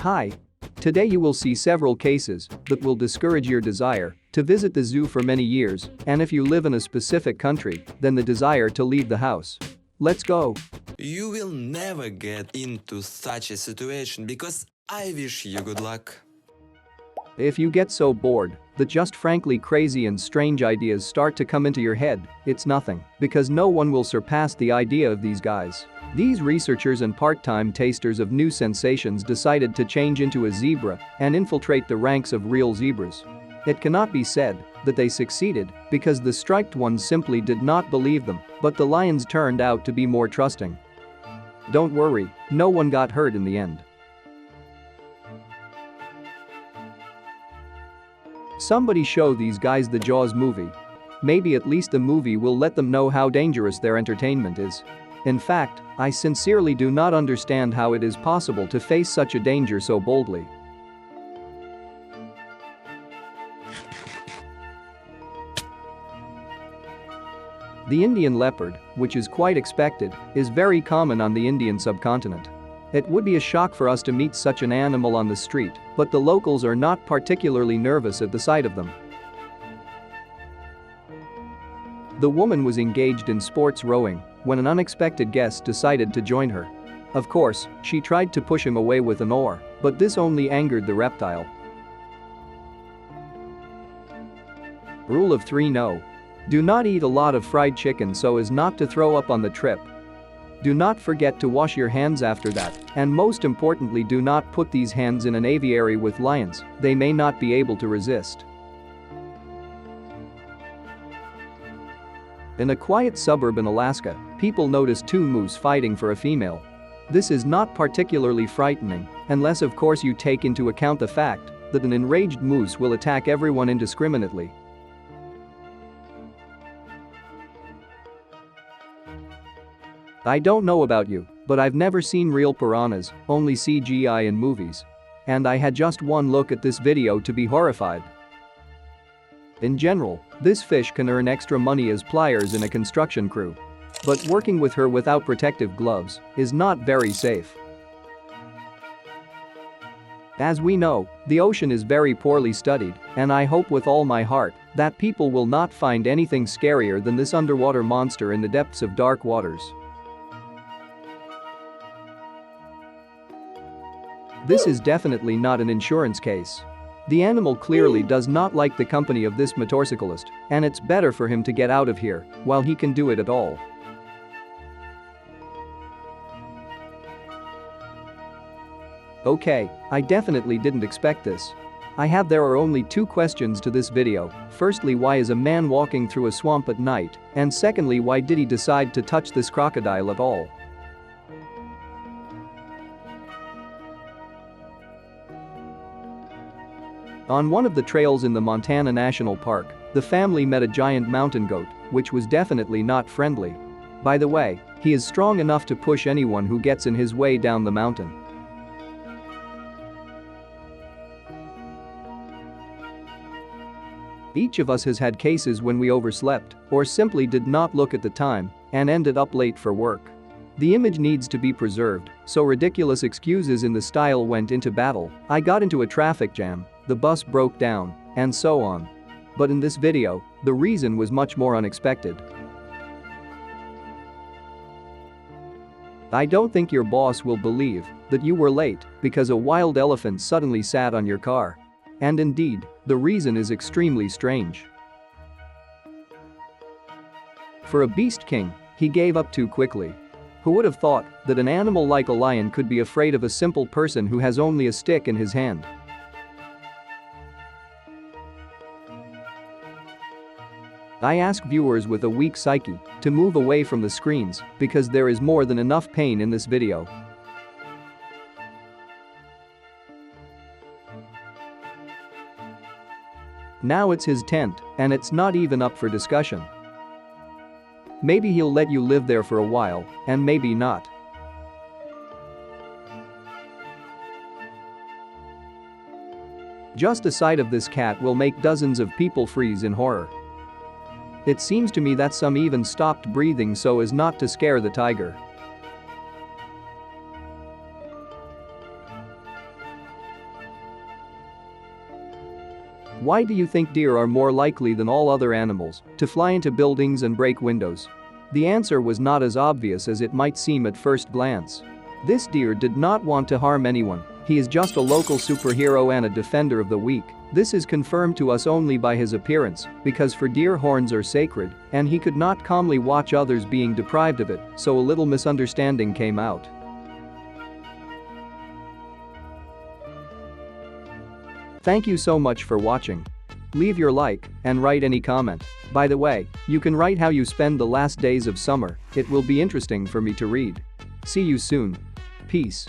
Hi. Today you will see several cases that will discourage your desire to visit the zoo for many years, and if you live in a specific country, then the desire to leave the house. Let's go. You will never get into such a situation because I wish you good luck. If you get so bored that just frankly crazy and strange ideas start to come into your head, it's nothing, because no one will surpass the idea of these guys. These researchers and part-time tasters of new sensations decided to change into a zebra and infiltrate the ranks of real zebras. It cannot be said that they succeeded because the striped ones simply did not believe them, but the lions turned out to be more trusting. Don't worry, no one got hurt in the end. Somebody show these guys the Jaws movie. Maybe at least the movie will let them know how dangerous their entertainment is. In fact, I sincerely do not understand how it is possible to face such a danger so boldly. The Indian leopard, which is quite expected, is very common on the Indian subcontinent. It would be a shock for us to meet such an animal on the street, but the locals are not particularly nervous at the sight of them. The woman was engaged in sports rowing when an unexpected guest decided to join her. Of course, she tried to push him away with an oar, but this only angered the reptile. Rule of 3: No. Do not eat a lot of fried chicken so as not to throw up on the trip. Do not forget to wash your hands after that, and most importantly, do not put these hands in an aviary with lions, they may not be able to resist. In a quiet suburb in Alaska, people noticed two moose fighting for a female. This is not particularly frightening, unless of course you take into account the fact that an enraged moose will attack everyone indiscriminately. I don't know about you, but I've never seen real piranhas, only CGI in movies. And I had just one look at this video to be horrified. In general, this fish can earn extra money as pliers in a construction crew. But working with her without protective gloves is not very safe. As we know, the ocean is very poorly studied, and I hope with all my heart that people will not find anything scarier than this underwater monster in the depths of dark waters. This is definitely not an insurance case. The animal clearly does not like the company of this motorcyclist, and it's better for him to get out of here while he can do it at all. Okay, I definitely didn't expect this. There are only two questions to this video. Firstly, why is a man walking through a swamp at night? And secondly, why did he decide to touch this crocodile at all? On one of the trails in the Montana National Park, the family met a giant mountain goat, which was definitely not friendly. By the way, he is strong enough to push anyone who gets in his way down the mountain. Each of us has had cases when we overslept or simply did not look at the time and ended up late for work. The image needs to be preserved, so ridiculous excuses in the style went into battle. I got into a traffic jam, the bus broke down, and so on. But in this video, the reason was much more unexpected. I don't think your boss will believe that you were late because a wild elephant suddenly sat on your car. And indeed, the reason is extremely strange. For a beast king, he gave up too quickly. Who would have thought that an animal like a lion could be afraid of a simple person who has only a stick in his hand? I ask viewers with a weak psyche to move away from the screens because there is more than enough pain in this video. Now it's his tent, and it's not even up for discussion. Maybe he'll let you live there for a while, and maybe not. Just the sight of this cat will make dozens of people freeze in horror. It seems to me that some even stopped breathing so as not to scare the tiger. Why do you think deer are more likely than all other animals to fly into buildings and break windows? The answer was not as obvious as it might seem at first glance. This deer did not want to harm anyone. He is just a local superhero and a defender of the weak. This is confirmed to us only by his appearance, because for deer horns are sacred, and he could not calmly watch others being deprived of it, so a little misunderstanding came out. Thank you so much for watching. Leave your like and write any comment. By the way, you can write how you spend the last days of summer. It will be interesting for me to read. See you soon. Peace.